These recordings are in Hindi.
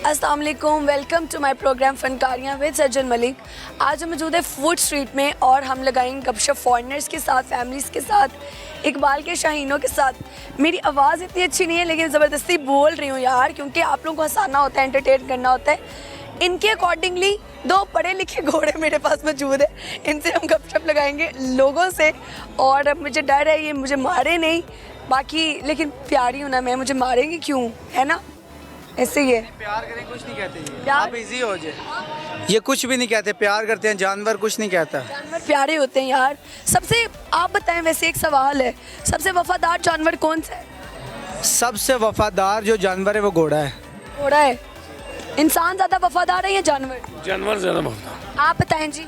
अस्सलाम वालेकुम, welcome to my program Fankariyan with Sajjan Malik. आज हम मौजूद है फूड स्ट्रीट में और हम लगाएंगे गपशप फॉरेनर्स के साथ, फैमिलीज़ के साथ, इकबाल के शाहीनों के साथ। मेरी आवाज़ इतनी अच्छी नहीं है लेकिन ज़बरदस्ती बोल रही हूँ यार, क्योंकि आप लोगों को हंसाना होता है, एंटरटेन करना होता है। इनके अकॉर्डिंगली दो पढ़े लिखे घोड़े मेरे पास मौजूद है, इनसे हम गपशप लगाएंगे लोगों से। और मुझे डर है ये मुझे मारे नहीं, बाकी लेकिन प्यारी हूँ ना मैं, मुझे मारेंगे क्यों, है ना? ऐसे ही है। प्यार करें कुछ नहीं कहते ये, प्यार- आप इजी हो जाए। ये कुछ भी नहीं कहते, प्यार करते हैं, जानवर कुछ नहीं कहता। जानवर प्यारे होते हैं यार। सबसे आप बताएं, वैसे एक सवाल है, सबसे वफादार जानवर कौन सा है? सबसे वफादार जो जानवर है वो घोड़ा है। घोड़ा है। इंसान ज़्यादा वफादार है या जानवर? जानवर ज़्यादा वफादार। आप बताएं जी।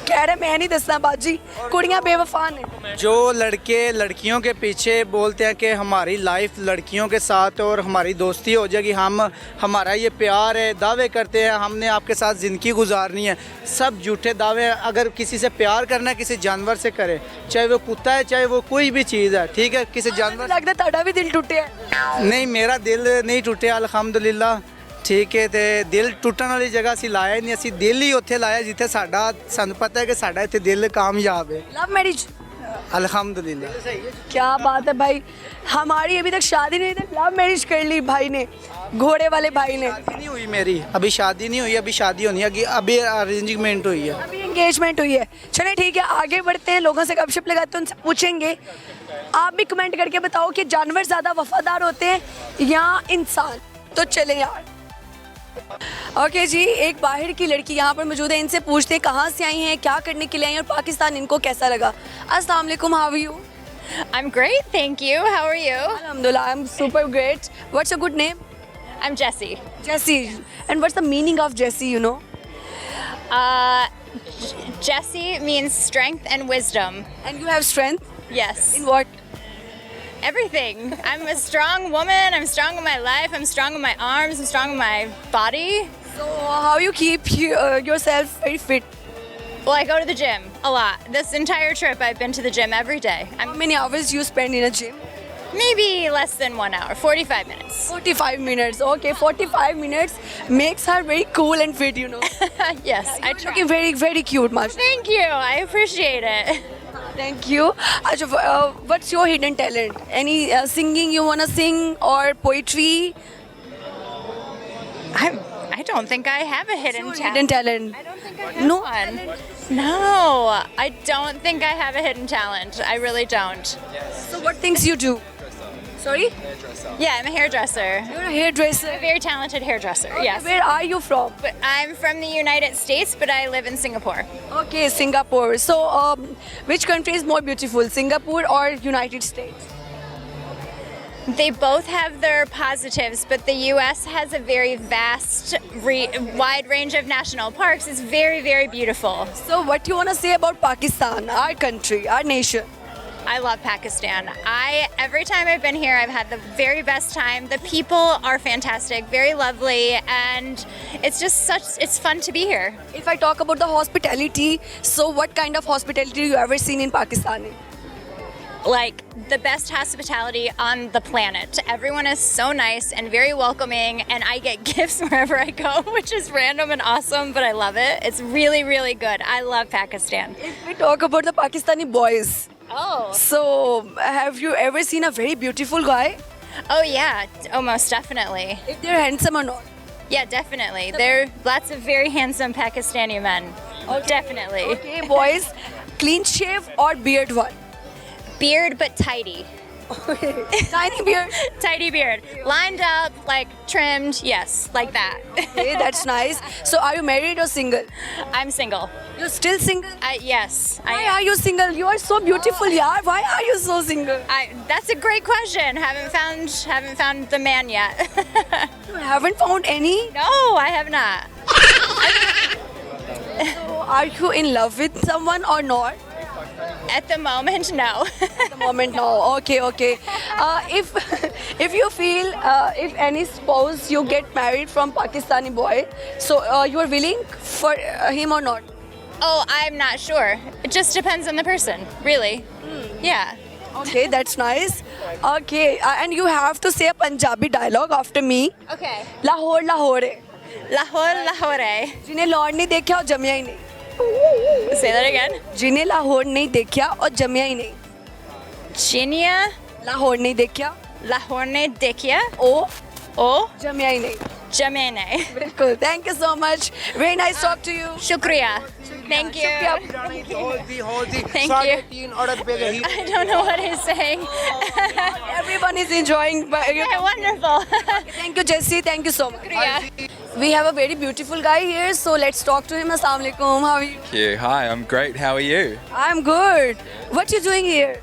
कह रहे मैं नहीं दसना बाजी, कुड़ियाँ बेवफा ने। जो लड़के लड़कियों के पीछे बोलते हैं कि हमारी लाइफ लड़कियों के साथ और हमारी दोस्ती हो जाएगी, हमारा ये प्यार है, दावे करते हैं हमने आपके साथ ज़िंदगी गुजारनी है, सब झूठे दावे हैं। अगर किसी से प्यार करना है किसी जानवर से करे, चाहे वो कुत्ता है चाहे वो कोई भी चीज़ है, ठीक है? किसी जानवर लगता है ਤੁਹਾਡਾ भी दिल टूटे है। नहीं, मेरा दिल नहीं टूटे अल्हम्दुलिल्लाह, ठीक है। ਤੇ ਦਿਲ ਟੁੱਟਣ ਵਾਲੀ ਜਗ੍ਹਾ ਅਸੀਂ ਲਾਇਆ ਨਹੀਂ, ਅਸੀਂ ਦਿਲ ਹੀ ਉੱਥੇ ਲਾਇਆ ਜਿੱਥੇ ਸਾਡਾ ਸਾਨੂੰ ਪਤਾ ਹੈ ਕਿ ਸਾਡਾ ਇੱਥੇ ਦਿਲ ਕਾਮਯਾਬ है। Love marriage. अल्हम्दुलिल्लाह। क्या बात है भाई, हमारी अभी तक शादी नहीं थी, लव मैरिज कर ली भाई ने, घोड़े वाले भाई ने। शादी नहीं हुई मेरी, अभी शादी नहीं हुई, अभी शादी होनी है, अभी अरेंजमेंट हुई है। अभी एंगेजमेंट हुई है। चले ठीक है, आगे बढ़ते हैं, लोगों से गपशप लगाते हैं, उनसे पूछेंगे। आप भी कमेंट करके बताओ कि जानवर ज़्यादा वफादार होते हैं या इंसान। तो चले यार। ओके जी, एक बाहर की लड़की यहाँ पर मौजूद है, इनसे पूछते हैं कहाँ से आई हैं, क्या करने के लिए आई हैं और पाकिस्तान इनको कैसा लगा। अस्सलाम वालेकुम, how are you? I'm great, thank you. How are you? Alhamdulillah, I'm super great. What's your good name? I'm Jessie. Jessie. And what's the meaning of Jessie, you know? Jessie means strength and wisdom. And you have strength? Yes. In what? Everything. I'm a strong woman. I'm strong in my life. I'm strong in my arms. I'm strong in my body. So how you keep yourself very fit? Well, I go to the gym a lot. This entire trip, I've been to the gym every day. How many hours you spend in a gym? Maybe less than 1 hour, 45 minutes. 45 minutes. Okay, 45 minutes makes her very cool and fit, you know. Yes, I You're try. looking very, very cute, Masha. Thank you. I appreciate it. Thank you. Acha, what's your hidden talent? Any singing you wanna sing or poetry? I don't think I have a hidden Your talent. hidden talent. I don't think I have No. one. No, I don't think I have a hidden talent. I really don't. So what things you do? Sorry? Yeah, I'm a hairdresser. You're a hairdresser. A very talented hairdresser, yes. Where are you from? But I'm from the United States, but I live in Singapore. Okay, Singapore. So which country is more beautiful, Singapore or United States? They both have their positives, but the US has a very vast, wide range of national parks. It's very, very beautiful. So what you wanna say about Pakistan, our country, our nation? I love Pakistan. Every time I've been here, I've had the very best time. The people are fantastic, very lovely, and it's fun to be here. If I talk about the hospitality, so what kind of hospitality you ever seen in Pakistan? Like the best hospitality on the planet. Everyone is so nice and very welcoming, and I get gifts wherever I go, which is random and awesome, but I love it. It's really, really good. I love Pakistan. If we talk about the Pakistani boys, Oh. so have you ever seen a very beautiful guy? Oh yeah, most definitely. If they're handsome or not? Yeah, definitely. There are lots of very handsome Pakistani men. Oh, definitely. Okay, boys, clean shave or beard one? Beard but tidy. Tiny beard. Tidy beard. Lined up, like trimmed, yes, like that. Okay, that's nice. So are you married or single? I'm single. You're still single? Yes, I Why am. are you single? You are so beautiful, yaar. Why are you so single? That's a great question. Haven't found the man yet. You haven't found any? No, I have not. So are you in love with someone or not? At the moment, no. At the moment, no. Okay, okay. If you feel if any spouse you get married from Pakistani boy, so you are willing for him or not? Oh, I'm not sure. It just depends on the person, really. Yeah. Okay, that's nice. Okay, and you have to say a Punjabi dialogue after me. Okay. Lahore Lahore. Lahore, Lahore. जिन्हें लाहौर नहीं देखा और जमिया ही नहीं. Say that again. जिन्हें लाहौर नहीं देखा और जमिया ही नहीं. Jinia, लाहौर नहीं देखा Lahore ne dekhiya, ओ o जमिया ही नहीं. jamene. बिल्कुल. Thank you so much. Very nice talk to you. Shukriya. Thank you. शुक्रिया. Thank you. I don't know what he's saying. Everyone is enjoying. Okay, wonderful. Thank you, Jesse. Thank you so much. Shukriya. We have a very beautiful guy here, so let's talk to him. Assalamu alaikum. How are you? you. Hi, I'm great. How are you? I'm good. What you doing here?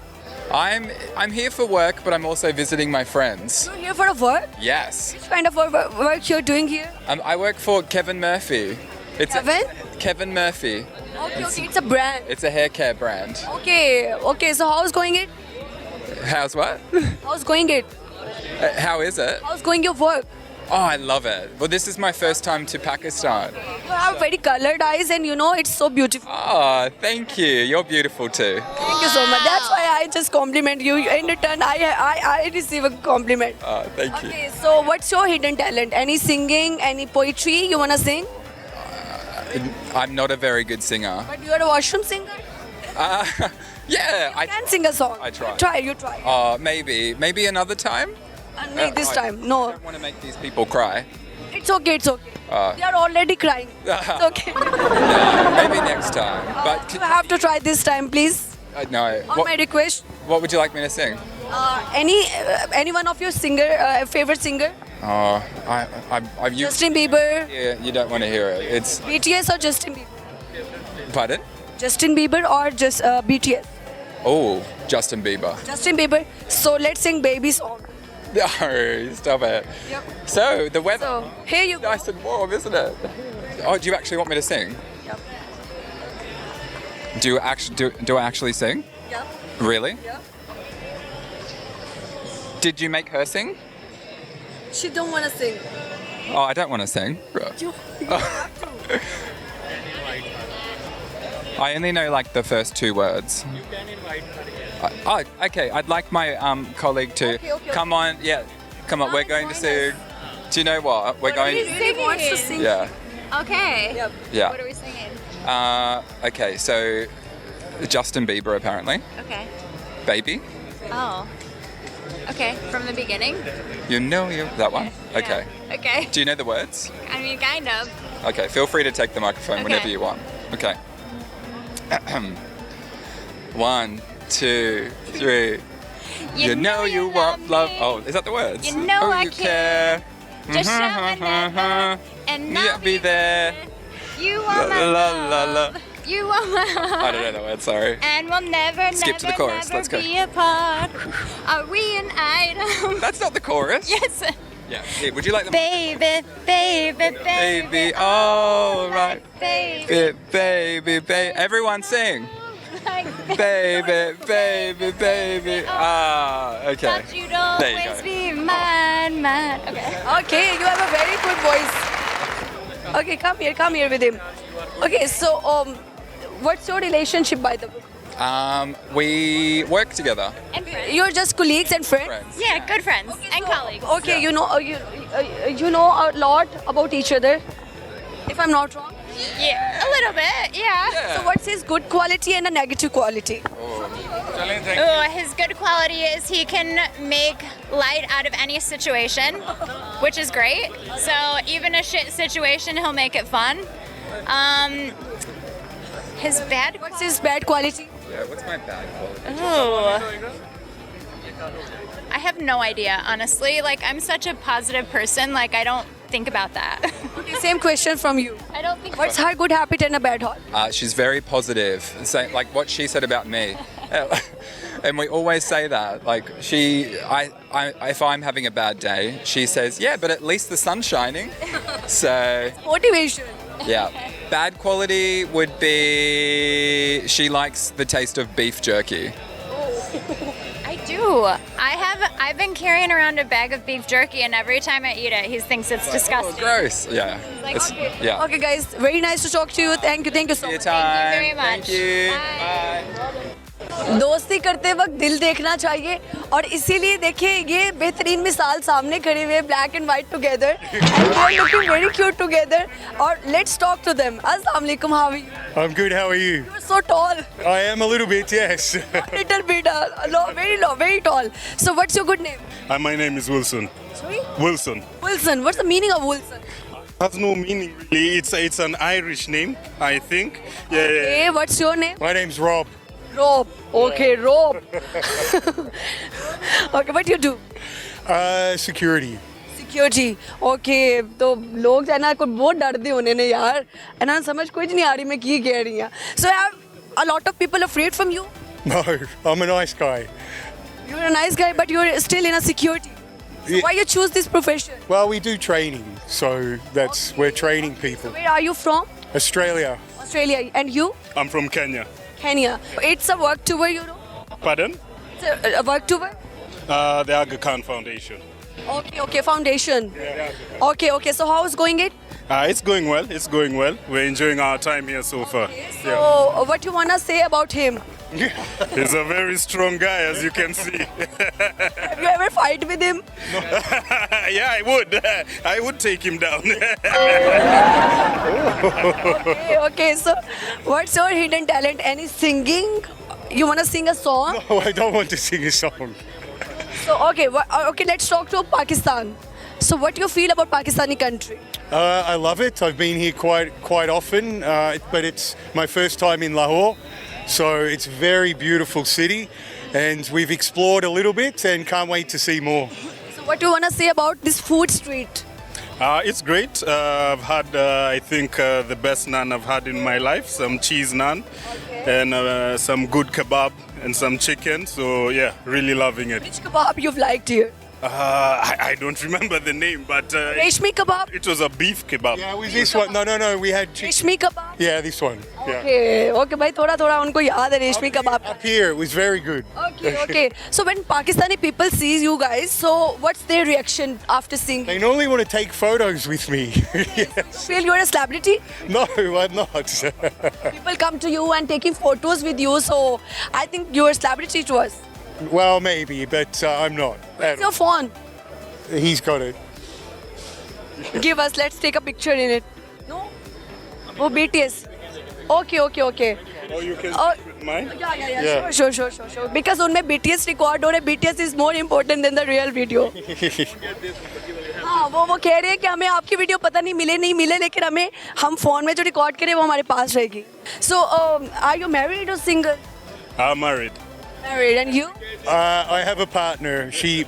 I'm here for work, but I'm also visiting my friends. You're here for a work? Yes. Which kind of work you're doing here? I work for Kevin Murphy. It's Kevin? Kevin Murphy. Okay, okay. It's a brand. It's a hair care brand. Okay, okay. So how's going it? How's what? How's going it? How is it? How's going your work? Oh, I love it. Well, this is my first time to Pakistan. You have very colored eyes, and you know it's so beautiful. Oh, thank you. You're beautiful too. Thank you so much. That's why I just compliment you. In return, I receive a compliment. Oh, thank you. Okay, so what's your hidden talent? Any singing, any poetry you wanna sing? I'm not a very good singer. But you're a washroom singer. Yeah, You can sing a song. I try. Try, you try. Maybe another time. No, this I time, no. don't want to make these people cry. It's okay, it's okay. Uh. They are already crying. It's okay. Maybe next time. But You have to try this time, please. no. On my request. What would you like me to sing? Any one of your favorite singer? Oh, I've used. Justin Bieber, Yeah, you don't want to hear it. It's BTS or Justin Bieber? pardon. Justin Bieber or just BTS? Oh, Justin Bieber. Justin Bieber. So let's sing Baby song. No, stop it. Yep. So the weather. So here you go. Nice and warm, isn't it? Oh, do you actually want me to sing? Yep. Do I actually sing? Yep. Really? Yep. Did you make her sing? She don't wanna sing. Oh, I don't want to sing. You have to. I only know like the first two words. You can invite her. Oh, okay. I'd like my colleague to Okay. come on. Yeah, come on. We're going to sing. Do you know what? We're going. He really wants to sing. Yeah, Okay. Yep. yeah. What are we singing? Okay, so Justin Bieber apparently. Okay. Baby. Oh. Okay. From the beginning? You know you that one. Okay. Yeah. Okay. Do you know the words? I mean, kind of. Okay. Feel free to take the microphone whenever Okay. you want. Okay. 1, 2, 3. You know you want love. me. Oh, is that the words? You know oh, I you care. Just show whenever, and Yeah, I'll be there. You La, are my la, la, la. love. You are my heart. I don't know the words. Sorry. And we'll never, Skip to the never, chorus, never let's go. be apart. Are we an item? That's not the chorus. Yes. Yeah. Here, would you like the Baby, baby, baby. Baby, all right. Baby. Baby. Everyone sing. Like Baby, baby. Ah, okay. Thought you'd There you always go. be mine. Okay. Okay, you have a very good voice. Okay, come here with him. Okay, so what's your relationship, by the way? We work together. And friends. You're just colleagues and friends. Friends. Yeah, good friends and colleagues. Okay, you know you know a lot about each other. If I'm not wrong. Yeah, a little bit. Yeah. So what's his good quality and a negative quality? Oh, his good quality is he can make light out of any situation, which is great. So even a shit situation, he'll make it fun. His bad. What's his bad quality? Yeah, what's my bad quality? Oh. I have no idea, honestly. Like, I'm such a positive person. Like, I don't think about that. Okay, same question from you. I don't think. What's her good habit and a bad habit? She's very positive. Same, like what she said about me. And we always say that. Like if I'm having a bad day, she says, "Yeah, but at least the sun's shining." So Motivation. yeah. Bad quality would be she likes the taste of beef jerky. I do. I've been carrying around a bag of beef jerky, and every time I eat it, he thinks it's Oh, disgusting. gross. Yeah. like, It's- okay. Yeah. Okay, guys, very nice to talk to you. Thank you so Your much. time. very much. Thank you. Bye. Bye. दोस्ती करते वक्त दिल देखना चाहिए और इसीलिए देखिए ये बेहतरीन मिसाल सामने खड़े हुए black and white together and they are looking very cute together और लेट्स टॉक टू देम अस्सलाम वालेकुम how are you I'm good, how are you? You are so tall I am a little bit, yes. little bit low very tall so what's your good name My name is Wilson. sorry Wilson. Wilson what's the meaning of Wilson Has no meaning really. It's an Irish name, I think. Yeah. hey what's your name My name's Rob. Rob okay Rob okay what you do Security. Security okay तो लोग जो है ना कोई बहुत डरते होने ने यार ना समझ कोई नहीं आ रही मैं की कह रही हूँ so have a lot of people afraid from you No, I'm a nice guy. You are a nice guy but you are still in a security Yeah. Why you choose this profession Well, we do training, so we're training people. Where are you from Australia. Australia and you I'm from Kenya. Kenya it's a work tour you know Pardon? It's a work tour The Aga Khan Foundation. okay foundation okay so how is going it It's going well. It's going well. We're enjoying our time here so far. so what you wanna say about him He's a very strong guy, as you can see. have you ever fight with him Yeah, I would. I would take him down. okay so what's your hidden talent any singing you wanna sing a song Oh, I don't want to sing a song. so okay let's talk to Pakistan so what you feel about Pakistani country I love it. I've been here quite often, but it's my first time in Lahore, so it's a very beautiful city, and we've explored a little bit and can't wait to see more. so what you wanna say about this food street It's great. I've had, I think, the best naan I've had in my life. Some cheese naan and some good kebab and some chicken. So yeah, really loving it. which kebab you've liked here I don't remember the name, but reshmi kebab it was a beef kebab. हाँ, Yeah, it was this one. No. We had chicken. reshmi kebab Yeah, this one. Yeah. okay भाई थोड़ा थोड़ा उनको याद है रेशमी कबाब Up here, it was very good. okay so when Pakistani people sees you guys so what's their reaction after seeing They you normally want to take photos with me. Yes. feel you're a celebrity No, I'm not. people come to you and taking photos with you so I think you're a celebrity to us Well, maybe, but I'm not. what's your phone He's got it. give us let's take a picture in it no oh BTS okay Oh, you can Oh. speak with mine? yeah sure because उनमें BTS record हो रहे BTS is more important than the real video हाँ वो कह रहे हैं कि हमें आपकी वीडियो पता नहीं मिले लेकिन हमें हम फोन में जो रिकॉर्ड करें वो हमारे पास रहेगी so are you married or single I'm married. married and you I have a partner.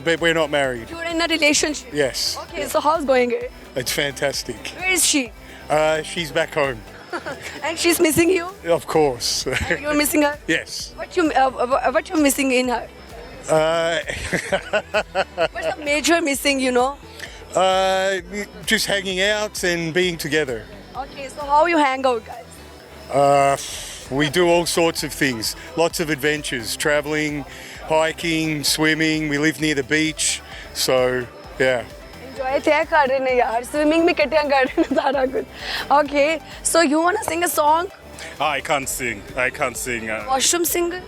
But we're not married. you're in a relationship Yes. okay so how's going it It's fantastic. where is she She's back home. and she's missing you Of course. you're missing her Yes. what you missing in her what's the major missing you know Just hanging out and being together. okay so how you hang out guys We do all sorts of things. Lots of adventures. Traveling, hiking, swimming. We live near the beach. So, yeah. enjoy थे कर रहे हैं यार swimming भी इकट्ठे कर रहे हैं सारा कुछ okay so you wanna sing a song I can't sing. washroom singer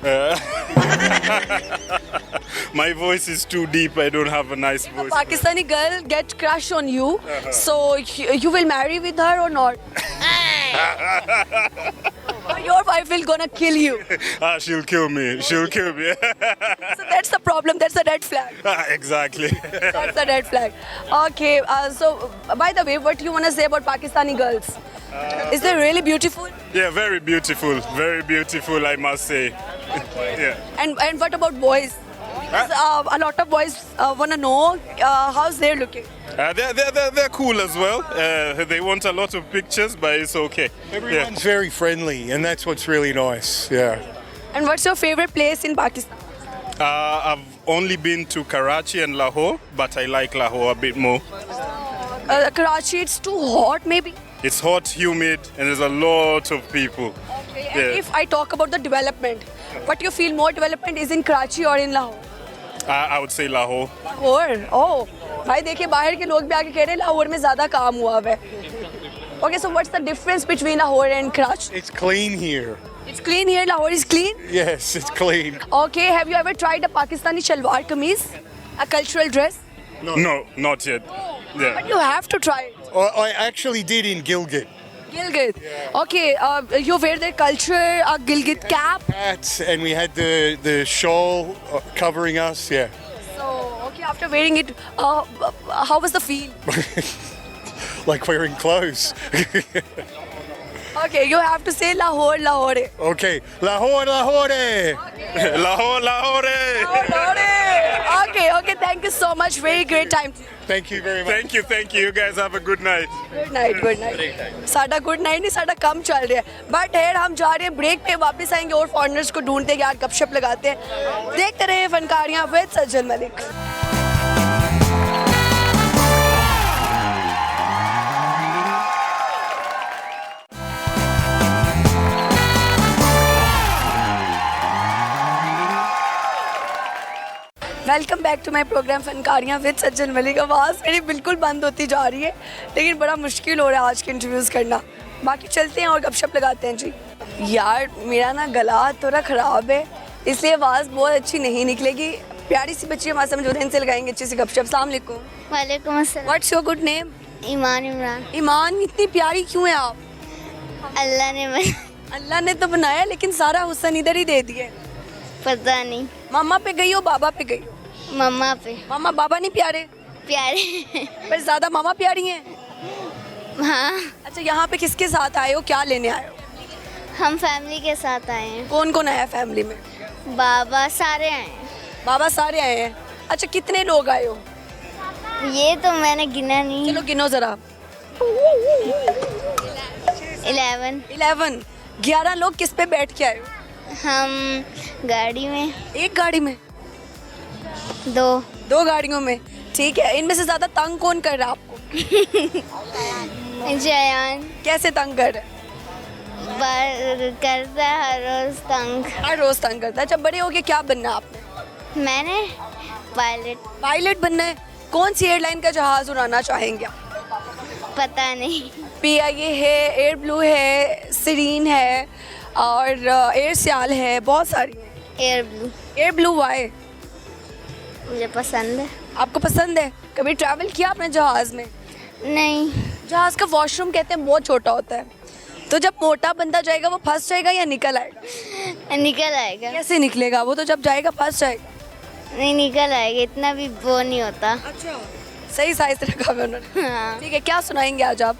My voice is too deep. I don't have a nice a voice. Pakistani girl get crush on you so you will marry with her or not or your wife will gonna kill you She'll kill me. so that's the problem that's the red flag Exactly. that's the red flag okay so by the way what you wanna say about Pakistani girls is they really beautiful Yeah, very beautiful. Very beautiful, I must say. Yeah. and what about boys because, a lot of boys wanna know how's they're looking They're cool as well. They want a lot of pictures, but it's okay. Everyone's very friendly, and that's what's really nice. Yeah. and what's your favorite place in Pakistan I've only been to Karachi and Lahore, but I like Lahore a bit more. Karachi it's too hot maybe It's hot, humid, and there's a lot of people. okay Yeah. and if I talk about the development what you feel more development is in Karachi or in Lahore I would say Lahore. Lahore ओह भाई देखिए बाहर के लोग भी आके कह रहे हैं लाहौर में ज़्यादा काम हुआ है okay so what's the difference between Lahore and Karachi It's clean here. It's clean here. Lahore is clean. Yes, it's clean. Okay. Have you ever tried a Pakistani shalwar kameez, a cultural dress? No, not yet. Yeah. But you have to try it. I actually did in Gilgit. Gilgit. Okay. You wear their culture, a Gilgit cap. Hats, and we had the shawl covering us. Yeah. So okay. After wearing it, how was the feel? Like wearing clothes. Okay. You have to say Lahore, Lahore. Okay. Lahore, Lahore. Lahore, Lahore. Lahore. Okay. Okay. Thank you so much. Very great time. Thank you very much. Thank you. You guys have a good night. Good night साडा गुड नाइट नहीं साडा कम चल रहा है बट हेड हम जा रहे हैं ब्रेक पे वापस आएंगे और फॉरेनर्स को ढूंढते हैं यार गपशप लगाते हैं देखते रहे Fankariyan with Sajjan Malik welcome back to my program Fankariyan with Sajjan Malik. आवाज़ मेरी बिल्कुल बंद होती जा रही है लेकिन बड़ा मुश्किल हो रहा है आज के इंटरव्यूज़ करना। बाकी चलते हैं और गपशप लगाते हैं जी। यार मेरा ना गला थोड़ा ख़राब है इसलिए आवाज़ बहुत अच्छी नहीं निकलेगी। प्यारी सी बच्ची हमारे समझ होते हैं इनसे लगाएंगे अच्छी सी गपशप। अस्सलाम वालेकुम। वालेकुम अस्सलाम। What's your good name? Iman Imran. Iman इतनी प्यारी क्यों है आप? अल्लाह ने तो बनाया लेकिन सारा हुस्न इधर ही दे दिए। पता नहीं। मम्मा पे गई हो बाबा पे गई हो? मम्मा पे। मम्मा बाबा नहीं प्यारे? प्यारे। पर ज़्यादा मामा प्यारी हैं। हाँ। अच्छा यहाँ पे किसके साथ आए हो क्या लेने आए हो? हम फैमिली के साथ आए हैं। कौन कौन आया फैमिली में? बाबा सारे आए हैं। बाबा सारे आए हैं। अच्छा कितने लोग आए हो? ये तो मैंने गिना नहीं। चलो गिनो जरा। 11। 11 लोग किस पे बैठ के आए हो? हम गाड़ी में। एक गाड़ी में? 2 गाड़ियों में। ठीक है इनमें से ज्यादा तंग कौन कर रहा है आपको? जयान। कैसे तंग कर रहा है? करता है हर रोज तंग। हर रोज तंग करता है। जब बड़े हो गए क्या बनना है आपने? मैंने पायलट बनना है। कौन सी एयरलाइन का जहाज उड़ाना चाहेंगे आप? पता नहीं। PIA है, एयर ब्लू है, सीरीन है और एयर सियाल है, बहुत सारी है। एयर ब्लू वाई मुझे पसंद है। आपको पसंद है? कभी ट्रैवल किया आपने जहाज़ में? नहीं। जहाज़ का वॉशरूम कहते हैं बहुत छोटा होता है तो जब मोटा बंदा जाएगा वो फंस जाएगा या निकल आएगा? निकल आएगा। कैसे निकलेगा वो? तो जब जाएगा फंस जाएगा। नहीं निकल आएगा इतना भी वो नहीं होता। अच्छा सही साइज रखा है उन्होंने। हाँ। ठीक है क्या सुनाएंगे आज आप?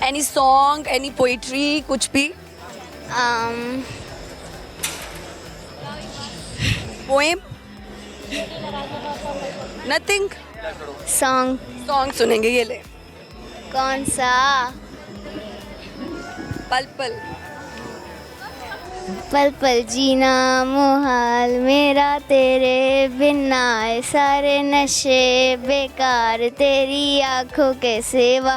एनी सॉन्ग एनी पोइट्री कुछ भी? पोएम? नथिंग? सॉन्ग सुनेंगे। ये ले। कौन सा? पल पल। पल पल जीना मुहाल मेरा तेरे बिना है सारे नशे बेकार तेरी आंखों के सेवा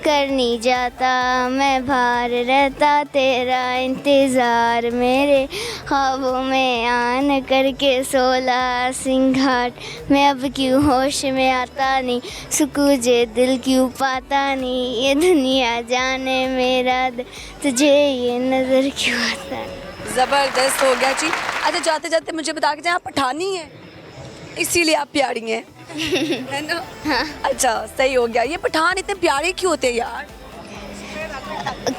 करनी जाता मैं बाहर रहता तेरा इंतज़ार मेरे ख्वाबों में आन करके 16 सिंघाट मैं अब क्यों होश में आता नहीं सुकूजे दिल क्यों पाता नहीं ये दुनिया जाने मेरा तुझे ये नज़र क्यों आता नहीं। ज़बरदस्त हो गया जी। अच्छा जाते जाते मुझे बता के जाए आप पठानी हैं इसीलिए आप प्यारी हैं है ना? हाँ। अच्छा सही हो गया। ये पठान इतने प्यारे क्यों होते हैं यार?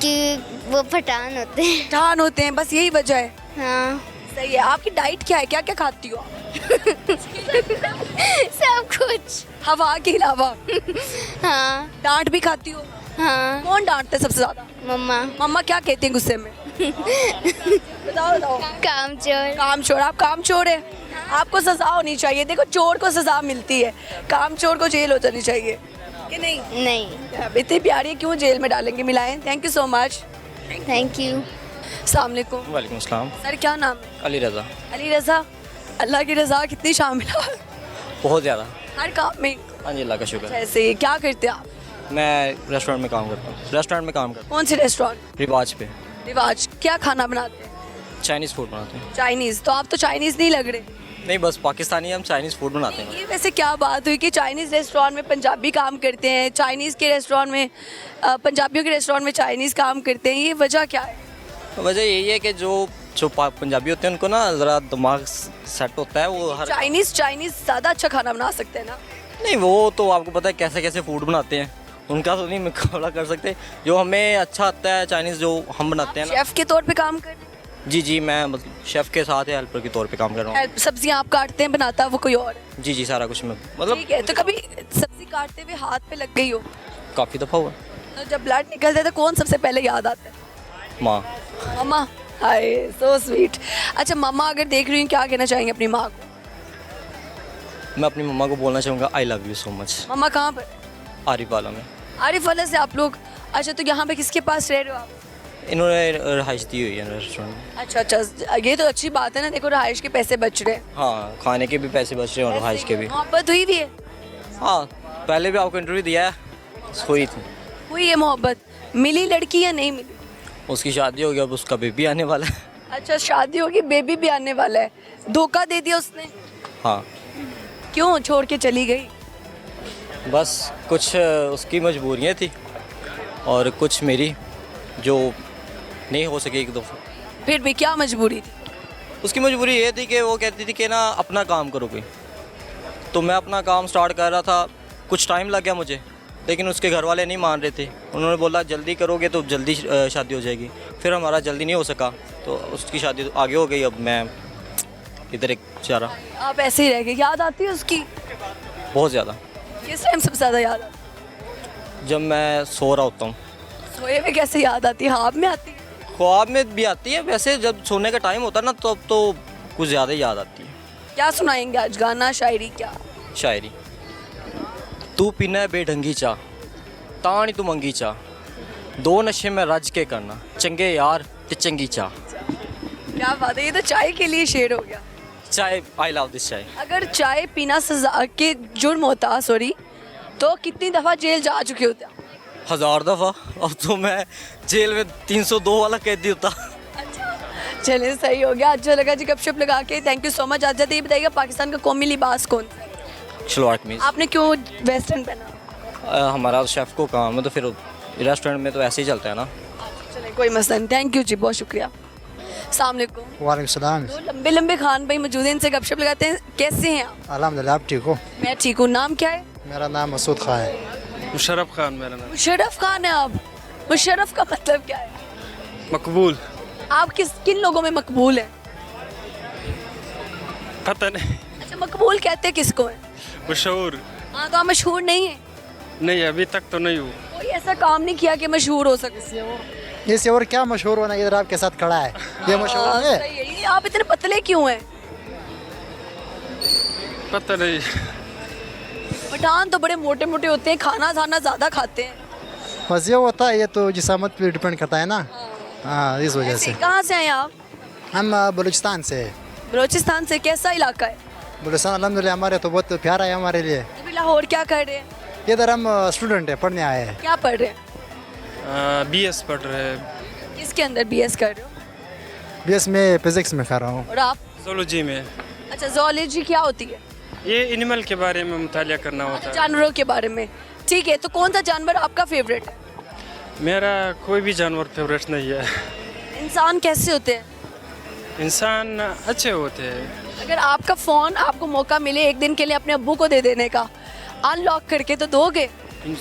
कि वो पठान होते हैं। पठान होते हैं बस यही वजह है। हाँ। सही है। आपकी डाइट क्या है? क्या क्या खाती हो आप? सब कुछ। हवा के अलावा? हाँ। डांट भी खाती हो? हाँ। कौन डांटते सबसे ज़्यादा? मम्मा। मम्मा क्या कहती हैं गुस्से में? बताओ। कामचोर। आप कामचोर है। आपको सजा होनी चाहिए। देखो चोर को सजा मिलती है कामचोर को जेल हो जानी चाहिए कि नहीं? नहीं। अब इतनी प्यारी है क्यों जेल में डालेंगे? मिलाएं। Thank you so much. Thank you. अस्सलाम वालेकुम। वालेकुम अस्सलाम। सर क्या नाम है? अली रज़ा। अली रज़ा। अल्लाह की रज़ा कितनी शामिल है? बहुत ज़्यादा। हर काम में? हाँ जी अल्लाह का शुक्र है। ऐसे ही क्या करते हैं आप? मैं रेस्टोरेंट में काम करता हूँ। कौन से रेस्टोरेंट? रिवाज पे। रिवाज। क्या खाना बनाते हैं? चाइनीज़ फूड बनाते हैं। चाइनीज़। तो आप तो चाइनीज़ नहीं लग रहे। नहीं, बस पाकिस्तानी हम चाइनीज़ फूड बनाते हैं। ये वैसे क्या बात हुई कि चाइनीज़ रेस्टोरेंट में पंजाबी काम करते हैं, चाइनीज़ के रेस्टोरेंट में पंजाबियों के रेस्टोरेंट में चाइनीज़ काम करते हैं, ये वजह क्या है? वजह यही है कि जो पंजाबी होते हैं उनको ना ज़रा दिमाग सेट होता है, वो हर चाइनीज़ ज़्यादा अच्छा खाना बना सकते हैं ना? नहीं, वो तो आपको पता है कैसे कैसे फूड बनाते हैं, उनका तो नहीं मुकाबला कर सकते। जो हमें अच्छा आता है चाइनीज़ जो हम बनाते हैं ना। शेफ़ के तौर पे काम कर, जी, मैं मतलब शेफ़ के साथ हेल्पर के तौर पे काम कर रहा हूँ। सब्जियां आप काटते हैं, बनाता वो कोई और है? जी, सारा कुछ मैं मतलब ठीक है, तो कभी सब्जी काटते हुए हाथ पे लग गई हो काफ़ी दफ़ा हुआ। तो जब ब्लड निकलता है तो कौन सबसे पहले याद आता है? माँ। मम्मा। हाय, सो स्वीट। अच्छा, मम्मा अगर देख रही हैं, क्या कहना चाहेंगे अपनी माँ को? मैं अपनी मम्मा को बोलना चाहूँगा I love you so much. Mamma कहाँ पर? आरिफ वाला में। आरिफ वाला से आप लोग? अच्छा, तो यहाँ पे किसके पास रह रहे हो आप? इन्होंने रहाइश दी हुई है रेस्टोरेंट में। अच्छा, ये तो अच्छी बात है ना, देखो रहाइश के पैसे बच रहे हैं। हाँ, खाने के भी पैसे बच रहे हैं और रहाइश के भी। मोहब्बत हुई भी है? हाँ, पहले भी आपको इंटरव्यू दिया है, हुई थी। हुई है मोहब्बत? मिली लड़की या नहीं मिली? उसकी शादी हो गई, अब उसका बेबी आने वाला है। अच्छा, शादी होगी, बेबी भी आने वाला है। धोखा दे दिया उसने? हाँ, क्यों छोड़ के चली गई? बस कुछ उसकी मजबूरियाँ थी और कुछ मेरी जो नहीं हो सकी एक दफ़ा। फिर भी क्या मजबूरी थी? उसकी मजबूरी ये थी कि वो कहती थी कि ना अपना काम करोगे, तो मैं अपना काम स्टार्ट कर रहा था, कुछ टाइम लग गया मुझे, लेकिन उसके घर वाले नहीं मान रहे थे। उन्होंने बोला जल्दी करोगे तो जल्दी शादी हो जाएगी, फिर हमारा जल्दी नहीं हो सका तो उसकी शादी तो आगे हो गई। अब मैं इधर एक बेचारा। आप ऐसे ही रह गए? याद आती है उसकी? बहुत ज़्यादा। किस टाइम सबसे ज़्यादा याद आती है? जब मैं सो रहा होता हूँ। सोए में कैसे याद आती है? ख्वाब में आती है? ख्वाब में भी आती है, वैसे जब सोने का टाइम होता है ना तो अब तो कुछ ज़्यादा ही याद आती है। क्या सुनाएंगे आज, गाना, शायरी, क्या? शायरी। तू पीना है बेढंगी चाह, तानी तू मंगी चाह, दो नशे में रज के करना, चंगे यार ते चंगी चाह। क्या बात है, ये तो चाय के लिए शेर हो गया। चाय, आई लव दिस चाय। अगर चाय पीना सजा के जुर्म होता, सॉरी, तो कितनी दफ़ा जेल जा चुके होते? 1000 दफ़ा। अब तो मैं जेल में 302 वाला कैदी होता। चलिए, सही हो गया, अच्छा लगा जी गपशप लगा के। Thank you so much. आज ये बताइएगा, पाकिस्तान का कौमी लिबास कौन सा है? शलवार कमीज। आपने क्यों वेस्टर्न पहना? हमारा शेफ़ को काम है तो फिर रेस्टोरेंट में तो ऐसे ही चलता है ना। चलिए, कोई मसला नहीं। थैंक यू जी, बहुत शुक्रिया। अस्सलाम वालेकुम। वालेकुम सलाम। दो लंबे लंबे खान भाई मौजूद हैं, इनसे गपशप लगाते हैं। कैसे हैं आप? अल्हम्दुलिल्लाह, आप ठीक हो? मैं ठीक हूँ। नाम क्या है? मेरा नाम मसूद खान है। मुशर्रफ खान मेरा नाम। मुशर्रफ खान है आप? मुशर्रफ का मतलब क्या है? मकबूल। आप किन लोगों में मकबूल हैं? पता नहीं। अच्छा, मकबूल कहते हैं किसको है? मशहूर। हाँ, तो आप मशहूर नहीं है? नहीं, अभी तक तो नहीं हूँ। कोई ऐसा काम नहीं किया कि मशहूर हो सके? इससे और क्या मशहूर होना, इधर आपके साथ खड़ा है, ये मशहूर है। सही है। ये आप इतने पतले क्यों हैं? पता नहीं। पठान तो बड़े मोटे मोटे होते हैं, खाना ज़्यादा खाते हैं। बस ये होता है, ये तो जिसामत पे डिपेंड करता है ना। हाँ, इस वजह से। कहाँ से हैं आप? हम बलूचिस्तान से। बलूचिस्तान से? कैसा इलाका है? बलूचिस्तान अल्हम्दुलिल्लाह हमारे तो बहुत प्यारा है हमारे लिए। अभी लाहौर क्या कर रहे हैं? इधर हम स्टूडेंट है, पढ़ने आए हैं। क्या पढ़ रहे हैं? BS पढ़ रहे हैं। किसके अंदर BS कर रहे हो? BS में फिजिक्स में कर रहा हूँ। और आप? जोलॉजी में। अच्छा, जोलॉजी क्या होती है? ये एनिमल के बारे में मुतालिया करना होता है। जानवरों के बारे में। ठीक है, तो कौन सा जानवर आपका फेवरेट है? मेरा कोई भी जानवर फेवरेट नहीं है। इंसान कैसे होते हैं? इंसान अच्छे होते हैं। अगर आपका फ़ोन आपको मौका मिले एक दिन के लिए अपने अब्बू को दे देने का, अनलॉक करके, तो दोगे?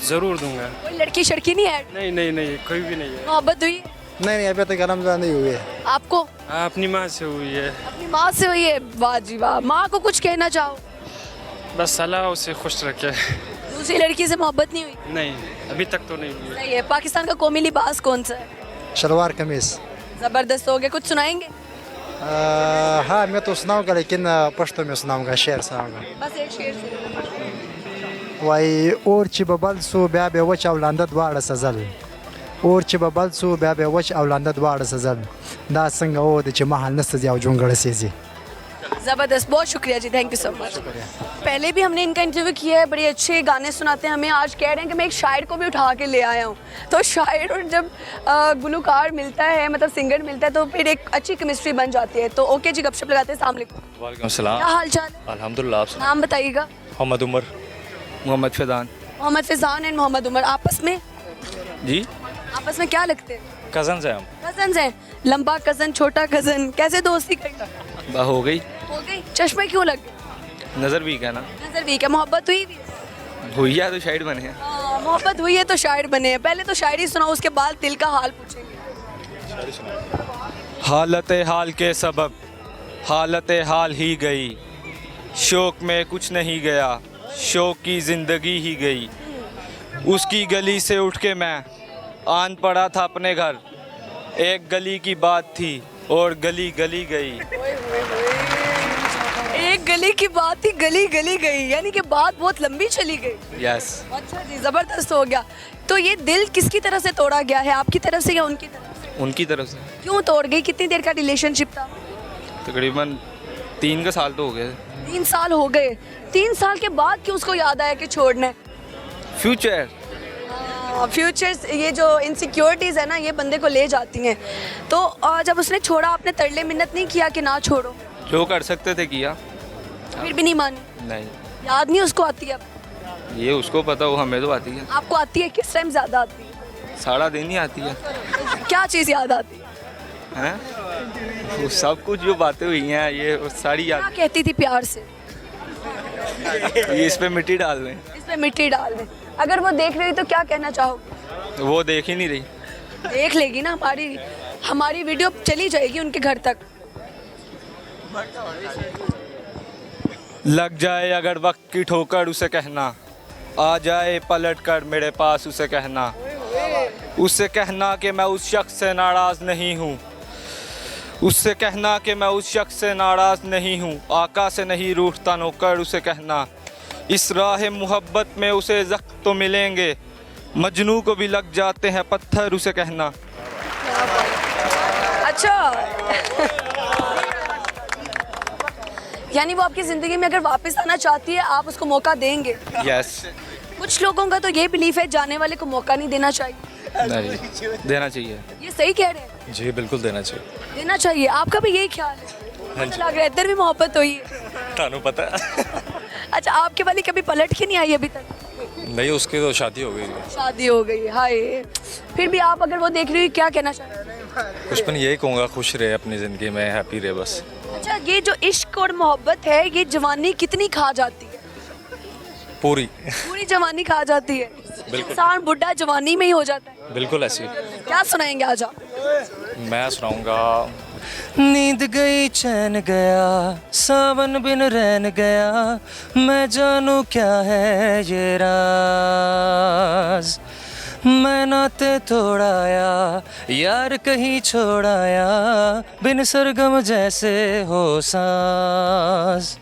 ज़रूर दूंगा। कोई लड़की शड़की नहीं है? नहीं, कोई भी नहीं है। मोहब्बत हुई? नहीं, अभी तक अल्हम्दुलिल्लाह नहीं हुई है। आपको? अपनी माँ से हुई है। अपनी माँ से हुई है? वाह जी वाह। माँ को कुछ कहना चाहो? बस अल्लाह उसे खुश रखे। दूसरी लड़की से मोहब्बत नहीं हुई? नहीं, अभी तक तो नहीं हुई। सही है। पाकिस्तान का कौमी लिबास कौन सा है? शलवार कमीज। ज़बरदस्त हो गया। कुछ सुनाएंगे? हाँ, मैं तो सुनाऊंगा, लेकिन पश्तो में सुनाऊंगा, शेर सुनाऊंगा। बस एक शेर से। वाई और ची बबल सो ब्या बे वच औलांदा द्वाड़ सजल, और ची बबल सो ब्या बे वच औलांदा द्वाड़ सजल, दा संग ओ दे ची महल नस्त जाओ जुंगड़ से जी। ज़बरदस्त, बहुत शुक्रिया जी, थैंक यू सो मच। पहले भी हमने इनका इंटरव्यू किया है, बड़े अच्छे गाने सुनाते हैं हमें। आज कह रहे हैं कि मैं एक शायर को भी उठा के ले आया हूँ। तो शायर और जब गुलकार मिलता है, मतलब सिंगर मिलता है, तो फिर एक अच्छी केमिस्ट्री बन जाती है। तो ओके जी, गपशप लगाते हैं। अस्सलाम वालेकुम। वालेकुम सलाम। क्या हाल चाल है? अल्हम्दुलिल्लाह। आप नाम बताइएगा। मोहम्मद उमर। मोहम्मद फैजान। मोहम्मद फैजान एंड मोहम्मद उमर आपस में क्या लगते हैं? कज़न्स हैं हम। कजन्स हैं। लंबा कजन, छोटा कजन, कैसे दोस्ती करी? हो गई। हो गई। चश्मे क्यों लग गए? नज़र वीक है ना। नजर वीक है। मोहब्बत हुई भी? हुई है तो शायद बने हैं। हाँ, मोहब्बत हुई है तो शायर बने हैं। पहले तो शायरी सुनाओ, उसके बाद दिल का हाल पूछेंगे। हालत हाल के सबब हालत हाल ही गई, शौक में कुछ नहीं गया, शौक की ज़िंदगी ही गई। उसकी गली से उठ के मैं आन पड़ा था अपने घर, एक गली की बात थी और गली गली गई। एक गली की बात ही गली गली गई, यानी कि बात बहुत लंबी चली गई। यस। अच्छा जी, ज़बरदस्त हो गया। तो ये दिल किसकी तरफ से तोड़ा गया है, आपकी तरफ से या उनकी तरफ से? उनकी तरफ से। क्यों तोड़ गई? कितनी देर का रिलेशनशिप था? तकरीबन 3 का साल तो हो गए। 3 साल हो गए। 3 साल के बाद क्यों उसको याद आया कि छोड़ना है? फ्यूचर। फ्यूचर्स, ये जो इनसिक्योरिटीज़ है ना, ये बंदे को ले जाती हैं। तो जब उसने छोड़ा, आपने तरले मिन्नत नहीं किया कि ना छोड़ो? जो कर सकते थे किया। फिर भी नहीं मानी? नहीं, याद नहीं उसको आती है अब? ये उसको पता, वो हमें तो आती है। आपको आती है? किस टाइम ज़्यादा आती है? सारा दिन ही आती है। क्या चीज़ याद आती है? हैं? वो सब कुछ जो बातें हुई हैं, ये वो सारी क्या याद। कहती थी प्यार से? ये इस पे मिट्टी डाल दें। इसमें मिट्टी डाल दें। अगर वो देख रही तो क्या कहना चाहोगे? वो देख ही नहीं रही। देख लेगी ना, हमारी वीडियो चली जाएगी उनके घर तक। लग जाए अगर वक्त की ठोकर उसे कहना, आ जाए पलट कर मेरे पास उसे कहना, उससे कहना कि मैं उस शख्स से नाराज़ नहीं हूँ, उससे कहना कि मैं उस शख्स से नाराज़ नहीं हूँ, आका से नहीं रूठता नौकर उसे कहना, इस राह मोहब्बत में उसे ज़ख्म तो मिलेंगे, मजनू को भी लग जाते हैं पत्थर उसे कहना। अच्छा यानी वो आपकी ज़िंदगी में अगर वापस आना चाहती है, आप उसको मौका देंगे? यस। कुछ लोगों का तो ये बिलीफ है जाने वाले को मौका नहीं देना चाहिए। नहीं, देना चाहिए। ये सही कह रहे हैं? जी बिल्कुल देना चाहिए। देना चाहिए। आपका भी यही ख्याल है? मुझे लग रहा है इधर भी मोहब्बत हुई है। थानू पता है। अच्छा, आपके वाली कभी पलट के नहीं आई अभी तक? नहीं, उसकी तो शादी हो गई। शादी हो गई, हाय। फिर भी आप अगर वो देख रही हो, क्या कहना चाहते हैं? कुछ भी नहीं, यही कहूँगा खुश रहे अपनी ज़िंदगी में, हैप्पी रहे बस। अच्छा, ये जो इश्क और मोहब्बत है, ये जवानी कितनी खा जाती है? पूरी जवानी खा जाती है। इंसान बुढ़ा जवानी में ही हो जाता है। बिल्कुल ऐसी। क्या सुनाएंगे आज आप? मैं सुनाऊंगा। नींद गई चैन गया, सावन बिन रैन गया, मैं जानू क्या है ये राज, मैं नाते तोड़ाया यार कहीं छोड़ाया, बिन सरगम जैसे हो सांस,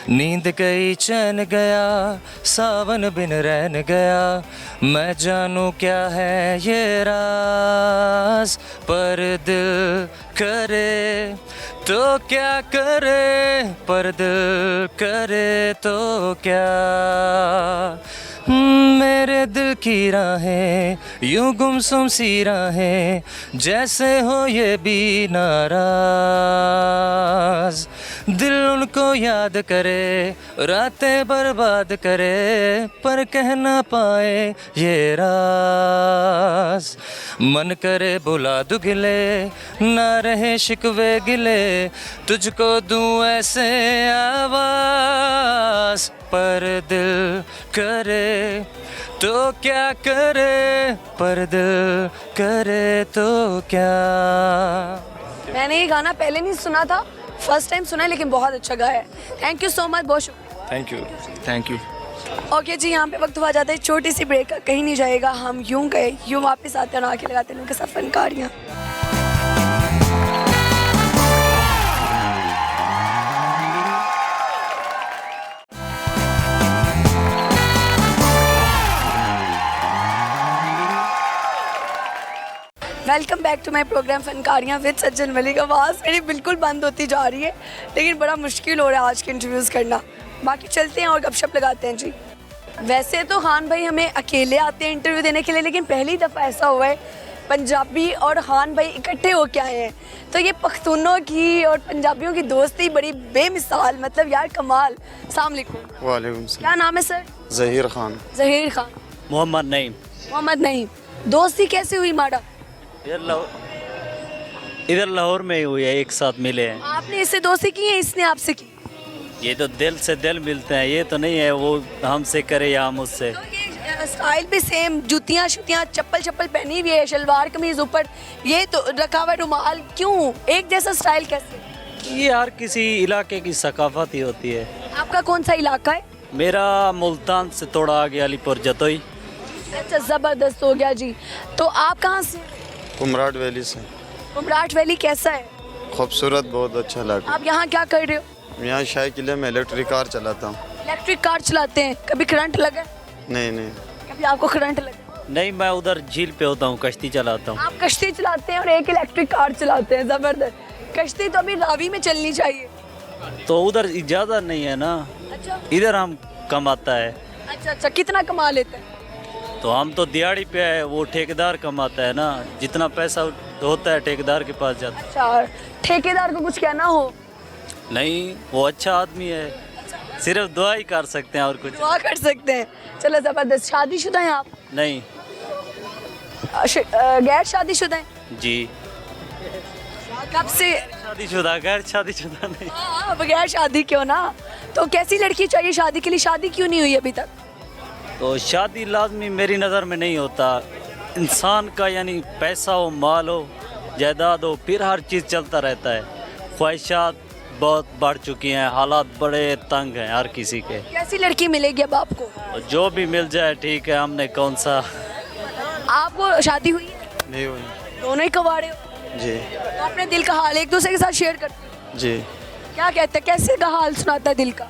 नींद गई चैन गया, सावन बिन रैन गया, मैं जानू क्या है ये राज, पर दिल करे तो क्या करे, पर दिल करे तो क्या, मेरे दिल की राहें यूं गुमसुम सी राहें, जैसे हो ये भी नाराज, दिल उनको याद करे रातें बर्बाद करे, पर कह ना पाए ये राज, मन करे बुला दू गिले ना रहे शिकवे गिले, तुझको दूं ऐसे आवाज, पर दिल करे तो क्या करे, पर दिल करे तो क्या। मैंने ये गाना पहले नहीं सुना था, फर्स्ट टाइम सुना है, लेकिन बहुत अच्छा गाया है। थैंक यू सो मच, बहुत शुक्रिया। Thank you. ओके जी, यहाँ पे वक्त हुआ जाता है छोटी सी ब्रेक का। कहीं नहीं जाएगा, हम यूं गए यूं वापस आते हैं और आके लगाते हैं उनके साथ Fankariyan. Welcome back to my program Fankariyan with Sajjan Malik. आवाज़ मेरी बिल्कुल बंद होती जा रही है, लेकिन बड़ा मुश्किल हो रहा है आज के इंटरव्यूज़ करना। बाकी चलते हैं और गपशप लगाते हैं जी। वैसे तो खान भाई हमें अकेले आते हैं इंटरव्यू देने के लिए, लेकिन पहली दफ़ा ऐसा हुआ है पंजाबी और खान भाई इकट्ठे होके आए हैं। तो ये पख्तूनों की और पंजाबियों की दोस्ती बड़ी बेमिसाल, मतलब यार कमाल। अस्सलाम वालेकुम। वालेकुम क्या नाम है सर? ज़हीर खान। ज़हीर खान। मोहम्मद नईम। मोहम्मद नईम। दोस्ती कैसे हुई माड़ा? इधर लाहौर में ही हुई है, एक साथ मिले हैं। आपने इससे दोस्ती की है, इसने आपसे की? ये तो दिल से दिल मिलते हैं, ये तो नहीं है वो हमसे करे या हम उससे। तो ये स्टाइल भी सेम, जूतियाँ शुतियाँ चप्पल पहनी हुई है, शलवार कमीज ऊपर, ये तो रखा हुआ रुमाल, क्यों एक जैसा स्टाइल कैसे? ये हर किसी इलाके की सकाफत ही होती है। आपका कौन सा इलाका है? मेरा मुल्तान से थोड़ा आगे अलीपुर जतोई। अच्छा, ज़बरदस्त हो गया जी। तो आप कहाँ से? उमराट वैली से। उमराट वैली कैसा है? खूबसूरत, बहुत अच्छा लगा। आप यहाँ क्या कर रहे हो? यहाँ शाही किले में इलेक्ट्रिक कार चलाता हूँ। इलेक्ट्रिक कार चलाते हैं, कभी करंट लगा? नहीं। कभी आपको करंट लगा? नहीं, मैं उधर झील पे होता हूँ, कश्ती चलाता हूँ। आप कश्ती चलाते हैं और एक इलेक्ट्रिक कार चलाते हैं, ज़बरदस्त। कश्ती तो अभी रावी में चलनी चाहिए। तो उधर इजाज़त नहीं है ना। अच्छा इधर हम कमाता है। अच्छा, कितना कमा लेते हैं? तो हम तो दिहाड़ी पे है, वो ठेकेदार कमाता है ना, जितना पैसा होता है ठेकेदार के पास जाता है। अच्छा, ठेकेदार को कुछ कहना हो? नहीं, वो अच्छा आदमी है, सिर्फ दुआ ही कर सकते हैं और कुछ दुआ कर सकते हैं। चलो ज़बरदस्त। शादीशुदा हैं आप? नहीं। गैर शादीशुदा हैं? जी। कब से? शादीशुदा, गैर शादीशुदा नहीं। हाँ, बगैर शादी क्यों ना। तो कैसी लड़की चाहिए शादी के लिए? शादी क्यों नहीं हुई अभी तक? तो शादी लाजमी मेरी नज़र में नहीं होता। इंसान का यानी पैसा हो, माल हो, जायदाद हो, फिर हर चीज़ चलता रहता है। ख्वाहिशात बहुत बढ़ चुकी हैं, हालात बड़े तंग हैं हर किसी के। कैसी लड़की मिलेगी अब आपको? और जो भी मिल जाए ठीक है, हमने कौन सा। आपको शादी हुई है? नहीं हुई। दोनों ही कवाड़े हो? जी। तो अपने दिल का हाल एक दूसरे के साथ शेयर करते हैं? जी। क्या कहते हैं, कैसे का हाल सुनाता है दिल का?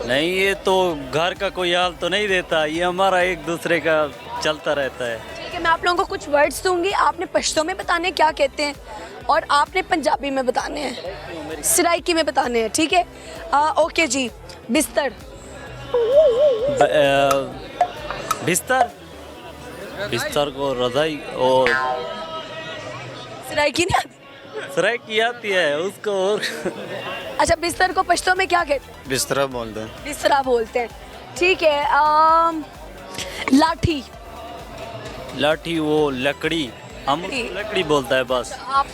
नहीं, ये तो घर का कोई हाल तो नहीं देता, ये हमारा एक दूसरे का चलता रहता है। ठीक है, मैं आप लोगों को कुछ वर्ड्स दूंगी, आपने पश्तो में बताने हैं क्या कहते हैं, और आपने पंजाबी में बताने हैं, सराइकी में बताने हैं, ठीक है? ओके जी। बिस्तर। बिस्तर को रजाई, और सराइकी नहीं आती? सराइकी आती है उसको। और अच्छा, बिस्तर को पश्तो में क्या कहते हैं? बिस्तरा बोलते हैं। बिस्तरा बोलते हैं, ठीक है। लाठी। लाठी वो लकड़ी, हम लकड़ी बोलता है बस। आप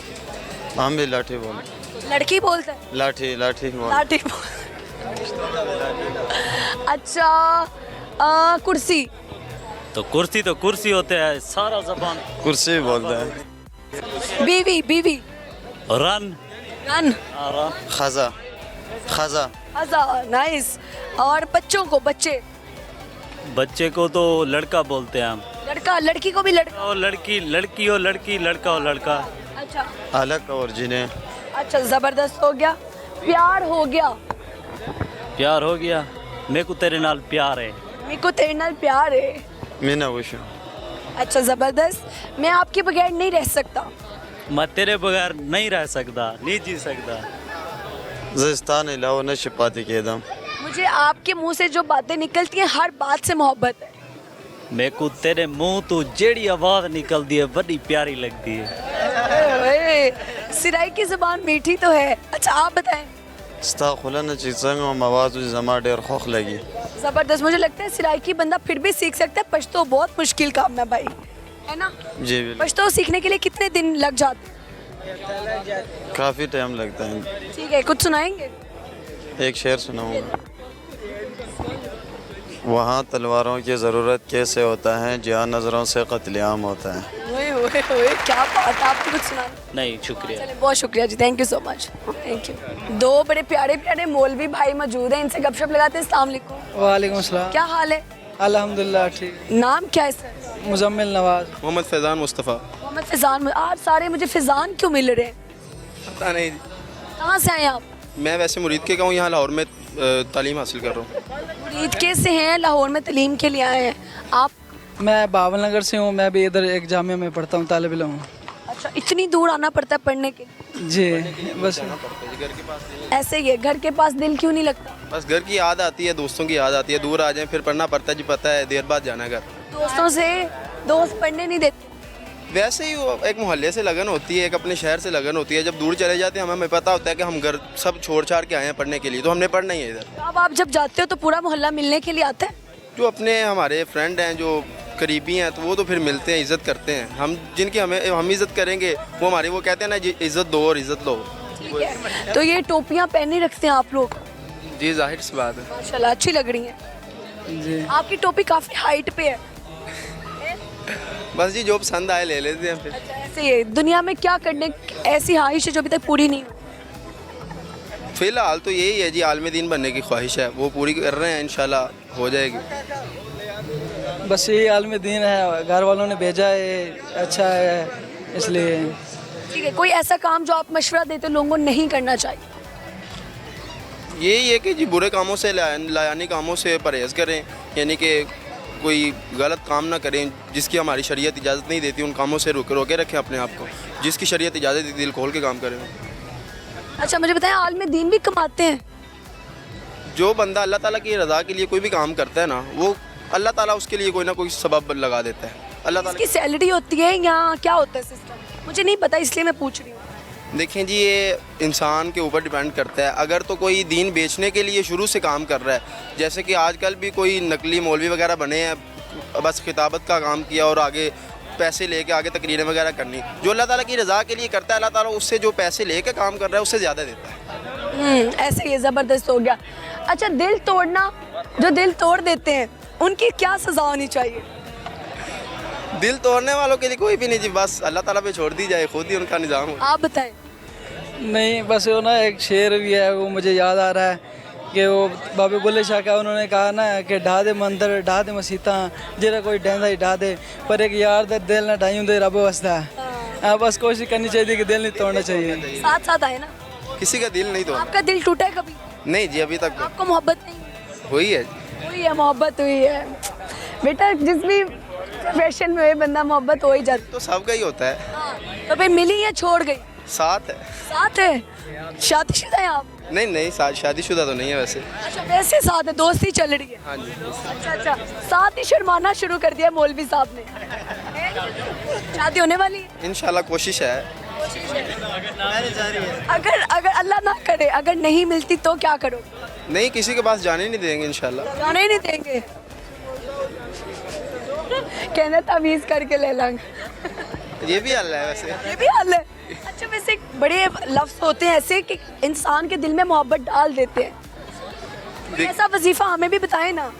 हम भी लाठी बोलते। लड़की बोलते हैं? लाठी बोलते। लाठी अच्छा, कुर्सी। तो कुर्सी होते हैं, सारा जबान कुर्सी बोलते हैं। बीवी। रन। खजा। अच्छा, नाइस। और बच्चों को? बच्चे को तो लड़का बोलते हैं हम। लड़का? लड़की को भी लड़का? और लड़की हो लड़की, लड़का हो लड़का। अच्छा अलग और जिन्हें। अच्छा, ज़बरदस्त हो गया। प्यार हो गया? प्यार हो गया, मेरे को तेरे नाल प्यार है। मेरे को तेरे नाल प्यार है। मीना वुशु। अच्छा, ज़बरदस्त। मैं आपके बगैर नहीं रह सकता। मैं तेरे बगैर नहीं रह सकता, नहीं जी सकता। ज़िस्तान इलावा न शिपाती के दम। मुझे आपके मुंह से जो बातें निकलती हैं, हर बात से मोहब्बत है। मेरे को तेरे मुंह तो जेड़ी आवाज़ निकलती है बड़ी प्यारी लगती है। सिराई की ज़बान मीठी तो है। अच्छा, आप बताएं। स्ताखुला न चीज़ंग और मवाज़ जमा डेर खोख लगी। ज़बरदस्त। मुझे लगता है सिराई की बंदा फिर भी सीख सकता है, पश्तो बहुत मुश्किल काम है भाई, है ना? जी बिल्कुल। पश्तो सीखने के लिए कितने दिन लग जाते हैं? काफ़ी टाइम लगता है। ठीक है, कुछ सुनाएंगे? एक शेर सुनाऊंगा। वहाँ तलवारों की ज़रूरत कैसे होता है, जहाँ नज़रों से कत्लेआम होता है। ओए, क्या बात है। आपको कुछ सुना? नहीं, शुक्रिया। चलिए, बहुत शुक्रिया जी, thank you so much, thank you. दो बड़े प्यारे मौलवी भाई मौजूद हैं, इनसे गपशप लगाते हैं। अस्सलाम वालेकुम। वालेकुम सलाम। क्या हाल है? अल्हम्दुलिल्लाह ठीक। नाम क्या है सर? मुजम्मिल नवाज। मोहम्मद फैज़ान मुस्तफ़ा। मोहम्मद फैज़ान। आज सारे मुझे फैज़ान क्यों मिल रहे हैं? पता नहीं, कहाँ से आए आप? मैं वैसे मुरीद के हूँ, यहाँ लाहौर में तालीम हासिल कर रहा हूँ। मुरीद के से हैं, लाहौर में तालीम के लिए आए हैं। आप? मैं बावल नगर से हूँ, मैं भी इधर एक जामिया में पढ़ता हूँ, तालिब इल्म हूँ। अच्छा, इतनी दूर आना पड़ता है पढ़ने के लिए? जी बस ऐसे ही है, घर के पास दिल क्यों नहीं लगता? बस घर की याद आती है, दोस्तों की याद आती है, दूर आ जाए फिर पढ़ना पड़ता है जी, पता है देर बाद जाना घर। दोस्तों से दोस्त पढ़ने नहीं देते? वैसे ही वो एक मोहल्ले से लगन होती है, एक अपने शहर से लगन होती है। जब दूर चले जाते हैं हमें पता होता है कि हम घर सब छोड़ छाड़ के आए हैं पढ़ने के लिए, तो हमने पढ़ना ही है इधर। अब आप जब जाते हो तो पूरा मोहल्ला मिलने के लिए आता है? जो अपने हमारे फ्रेंड हैं, जो करीबी हैं, तो वो तो फिर मिलते हैं, इज़्ज़त करते हैं। हम जिनकी हम इज़्ज़त करेंगे वो हमारी, वो कहते हैं ना जी, इज़्ज़त दो और इज़्ज़त लो। ठीक है, तो ये टोपियाँ पहने रखते हैं आप लोग? जी जाहिर सी बात है। माशाल्लाह अच्छी लग रही हैं। जी आपकी टोपी काफ़ी हाइट पे है। बस जी जो पसंद आए ले लेते हैं फिर। अच्छा, ऐसे ही है। दुनिया में क्या करने ऐसी ख्वाहिश है जो अभी तक पूरी नहीं हुई? फिलहाल तो यही है जी, आलम दीन बनने की ख्वाहिश है, वो पूरी कर रहे हैं, इंशाल्लाह हो जाएगी। बस यही आलम दीन है, घर वालों ने भेजा है, अच्छा है इसलिए। ठीक है, कोई ऐसा काम जो आप मशवरा देते हो लोगों को नहीं करना चाहिए? यही है कि जी बुरे कामों से, लायानी कामों से परहेज़ करें, यानी कि कोई गलत काम ना करें जिसकी हमारी शरीयत इजाज़त नहीं देती। उन कामों से रोके रखें अपने आप को, जिसकी शरीयत इजाज़त देती दिल खोल के काम करें। अच्छा, मुझे बताएं, आलम दीन भी कमाते हैं? जो बंदा अल्लाह ताला की रज़ा के लिए कोई भी काम करता है ना, वो अल्लाह ताला उसके लिए कोई ना कोई सबब लगा देता है। अल्लाह ताला इसकी सैलरी होती है या क्या होता है सिस्टम? मुझे नहीं पता, इसलिए मैं पूछ रही हूँ। देखें जी, ये इंसान के ऊपर डिपेंड करता है। अगर तो कोई दीन बेचने के लिए शुरू से काम कर रहा है, जैसे कि आजकल भी कोई नकली मौलवी वगैरह बने हैं, बस खिताबत का काम किया और आगे पैसे लेके आगे तकरीरें वगैरह करनी। जो अल्लाह ताला की रज़ा के लिए करता है, अल्लाह ताला उससे जो पैसे लेके काम कर रहा है उससे ज़्यादा देता है। ऐसे ही ज़बरदस्त हो गया। अच्छा, दिल तोड़ना, जो दिल तोड़ देते हैं उनकी क्या सज़ा होनी चाहिए? दिल तोड़ने वालों के लिए कोई भी नहीं जी, बस अल्लाह ताला पे छोड़ दी जाए, खुद ही उनका निज़ाम हो। आप बताएं। नहीं बस वो ना एक शेर भी है, वो मुझे याद आ रहा है कि वो बाबे बुल्ले शाह का उन्होंने कहा ना कि ढा दे मंदिर ढा दे मसीता, जरा कोई ढहंदा ही ढा दे, पर एक यार दा दिल ना ढाई होंदे रब वसदा। हाँ, बस कोशिश करनी चाहिए कि दिल नहीं तोड़ना चाहिए। साथ साथ आए ना। किसी का दिल नहीं तोड़ा। आपका दिल टूटा है कभी? नहीं जी, अभी तक आपको मोहब्बत नहीं हुई है। हुई है? मोहब्बत हुई है बेटा, जिस भी प्रोफेशन में बंदा मोहब्बत हो ही जाती। तो सबका ही होता है। तो फिर मिली या छोड़ गई? साथ है। साथ है। शादीशुदा है आप? नहीं शादीशुदा तो नहीं है वैसे। अच्छा, वैसे साथ है, दोस्ती चल रही है। हाँ जी। अच्छा, साथ ही शर्माना शुरू कर दिया मौलवी साहब ने। शादी होने वाली है? इंशाल्लाह कोशिश है। अगर अगर अल्लाह ना करे, अगर नहीं मिलती तो क्या करो? नहीं, किसी के पास जाने नहीं देंगे इंशाल्लाह। जाने ही नहीं देंगे। कहना तमीज करके ले लेंगे। ये भी हल है वैसे। ये भी हल है। अच्छा, वैसे बड़े लफ्ज़ होते हैं ऐसे कि इंसान के दिल में मोहब्बत डाल देते हैं, कोई ऐसा वजीफ़ा हमें भी बताएं ना।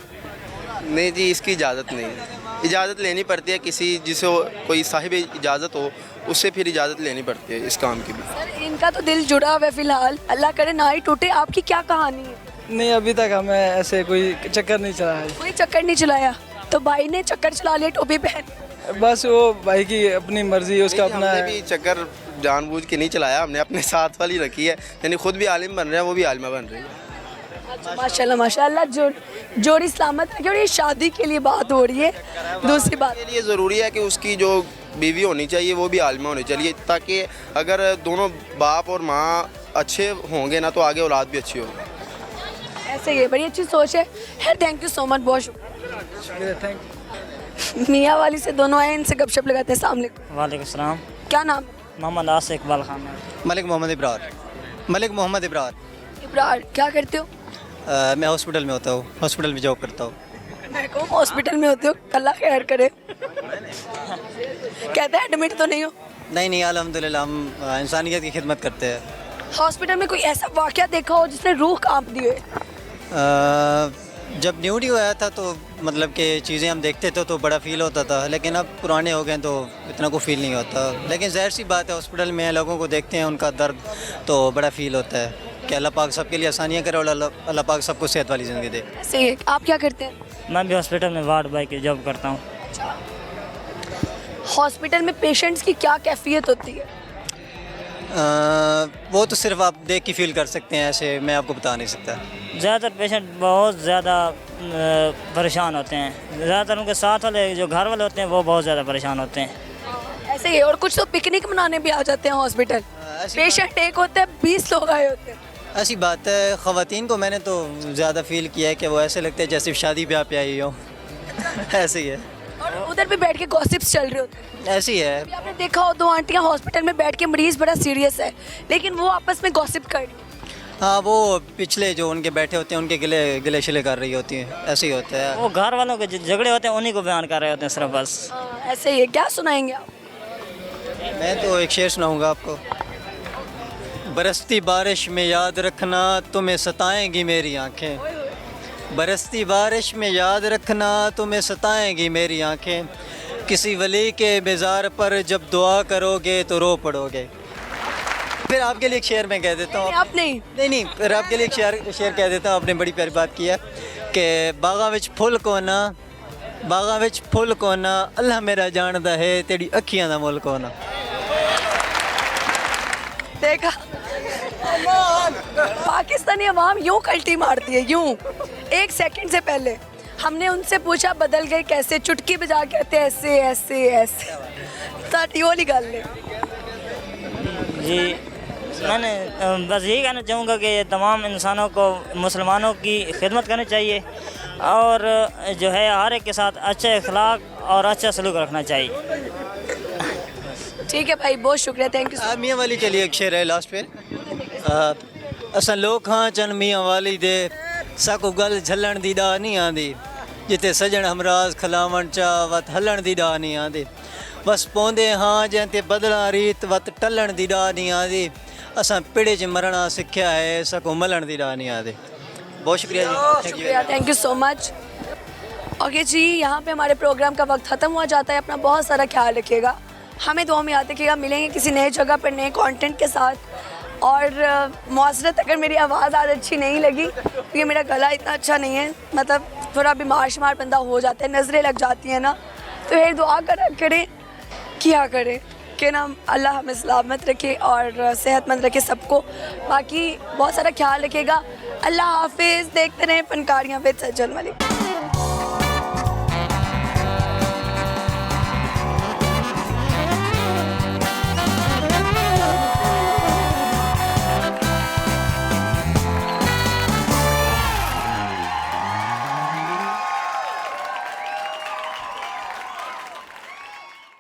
नहीं जी, इसकी इजाज़त नहीं है। इजाज़त लेनी पड़ती है किसी, जिसे कोई साहिब इजाज़त हो, उससे फिर इजाज़त लेनी पड़ती है इस काम की भी। सर, इनका तो दिल जुड़ा हुआ है फिलहाल, अल्लाह करे ना ही टूटे। आपकी क्या कहानी है? नहीं अभी तक हमें ऐसे कोई चक्कर नहीं चला है। कोई चक्कर नहीं चलाया? तो भाई ने चक्कर चला लिया टोपी पहन। बस वो भाई की अपनी मर्जी, उसका नहीं, अपना हमने भी चक्कर जानबूझ के नहीं चलाया, हमने अपने साथ वाली रखी है। यानी खुद भी आलिम बन रहे हैं, वो भी आलिमा बन रही है। अच्छा, माशाल्लाह माशाल्लाह, जोड़ी सलामत है। और ये शादी के लिए बात हो रही है। दूसरी बात के लिए ज़रूरी है कि उसकी जो बीवी होनी चाहिए वो भी आलिमा होनी चाहिए, ताकि अगर दोनों बाप और माँ अच्छे होंगे ना, तो आगे औलाद भी अच्छी होगी। ऐसे ही है, बड़ी अच्छी सोच है। थैंक यू सो मच, बहुत शुक्रिया। थैंक मियाँ वाली से दोनों आए, इनसे गपशप लगाते हैं। अस्सलाम वालेकुम। वालेकुम सलाम। क्या नाम? मोहम्मद आसिफ इकबाल खान। मलिक मोहम्मद इब्रार। मलिक मोहम्मद इब्रार। इब्रार, क्या करते हो? मैं हॉस्पिटल में होता हूँ, हॉस्पिटल में जॉब करता हूँ। मैं कहूँ हॉस्पिटल में होते हो, अल्लाह खैर करे। कहते हैं एडमिट तो नहीं हो? नहीं अल्हम्दुलिल्लाह, हम इंसानियत की खिदमत करते हैं। हॉस्पिटल में कोई ऐसा वाक़या देखा हो जिसने रूह कांप दी हो? जब न्यू आया था तो मतलब कि चीज़ें हम देखते थे तो बड़ा फील होता था, लेकिन अब पुराने हो गए तो इतना को फील नहीं होता। लेकिन ज़ाहिर सी बात है, हॉस्पिटल में लोगों को देखते हैं, उनका दर्द तो बड़ा फील होता है कि अल्लाह पाक सबके लिए आसानियाँ करे और अल्लाह पाक सबको सेहत वाली ज़िंदगी दे। सही है। आप क्या करते हैं? मैं भी हॉस्पिटल में वार्ड बॉय की जॉब करता हूँ। हॉस्पिटल में पेशेंट्स की क्या कैफियत होती है? वो तो सिर्फ आप देख के फील कर सकते हैं, ऐसे मैं आपको बता नहीं सकता। ज़्यादातर पेशेंट बहुत ज़्यादा परेशान होते हैं। ज़्यादातर उनके साथ वाले जो घर वाले होते हैं वो बहुत ज़्यादा परेशान होते हैं। ऐसे ही। और कुछ तो पिकनिक मनाने भी आ जाते हैं हॉस्पिटल। पेशेंट एक होते हैं, 20 लोग आए होते हैं। ऐसी बात है, ख़वातीन को मैंने तो ज़्यादा फील किया है कि वो ऐसे लगते हैं जैसे शादी ब्याह पे आई हो। ऐसे ही है। और उधर भी बैठ के गॉसिप्स चल रहे होते हैं। ऐसी है। अभी आपने देखा हो 2 आंटियां हॉस्पिटल में बैठ के, मरीज बड़ा सीरियस है लेकिन वो आपस में गॉसिप कर रही हैं। हाँ, वो पिछले जो उनके बैठे होते हैं उनके गिले शिले कर रही होती हैं। ऐसे ही होता है। वो घर वालों के जो झगड़े होते हैं उन्हीं को बयान कर रहे होते हैं सिर्फ बस। ऐसे ही है। क्या सुनाएंगे आप? मैं तो एक शेर सुनाऊंगा आपको। बरसती बारिश में याद रखना तुम्हें सताएंगी मेरी आंखें, बरसती बारिश में याद रखना तुम्हें सताएंगी मेरी आंखें, किसी वली के मेज़ार पर जब दुआ करोगे तो रो पड़ोगे। फिर आपके लिए एक शेर मैं कह देता हूँ। आप नहीं, फिर आपके लिए एक शेर कह देता हूँ। आपने बड़ी प्यारी बात की है कि बागा विच फुल कोना, बागा विच फुल कोना, अल्लाह मेरा जानदा है तेरी अखियां दा मुल कोना। देखा, पाकिस्तानी अवाम यूं कल्टी मारती है, यूं। 1 सेकंड से पहले हमने उनसे पूछा बदल गए कैसे, चुटकी बजा कहते ऐसे ऐसे ऐसे। साथ वाली गल है जी। मैंने बस यही कहना चाहूँगा कि तमाम इंसानों को, मुसलमानों की खिदमत करनी चाहिए और जो है हर एक के साथ अच्छे अखलाक और अच्छा सलूक रखना चाहिए। ठीक है भाई, बहुत शुक्रिया, थैंक यू। मियाँ वाली के लिए एक शेर है लास्ट पे। असां लोग हाँ चन मियाँ वाली दे, साको गल झल्लण दी ॾाह नहीं आंदी, जिते सजण हमराज खलावण चा वत हलण दी ॾाह नहीं आंदी, बस पौंदे हाँ जंहिंते बदला रीत वत टलण दी ॾाह नहीं आंदी, असां पिड़े च मरणा सिखिया है साको मलण दी ॾाह नहीं आंदी। बहुत शुक्रिया जी, शुक्रिया, thank you so much. Okay जी, यहाँ पे हमारे प्रोग्राम का वक्त ख़त्म हुआ जाता है। अपना बहुत सारा ख्याल रखिएगा, हमें दुआ में याद रखिएगा। मिलेंगे किसी नए जगह पर नए कंटेंट के साथ। और मुआसरत, अगर मेरी आवाज़ आज अच्छी नहीं लगी क्योंकि मेरा गला इतना अच्छा नहीं है, मतलब थोड़ा बीमार शुमार बंदा हो जाता है, नज़रें लग जाती हैं ना, तो फिर दुआ करें क्या करें कि ना अल्लाह हमें सलामत रखे और सेहतमंद रखे सबको। बाकी बहुत सारा ख्याल रखिएगा। अल्लाह हाफिज़। देखते रहें फनकारियाँ विद सज्जन मलिक।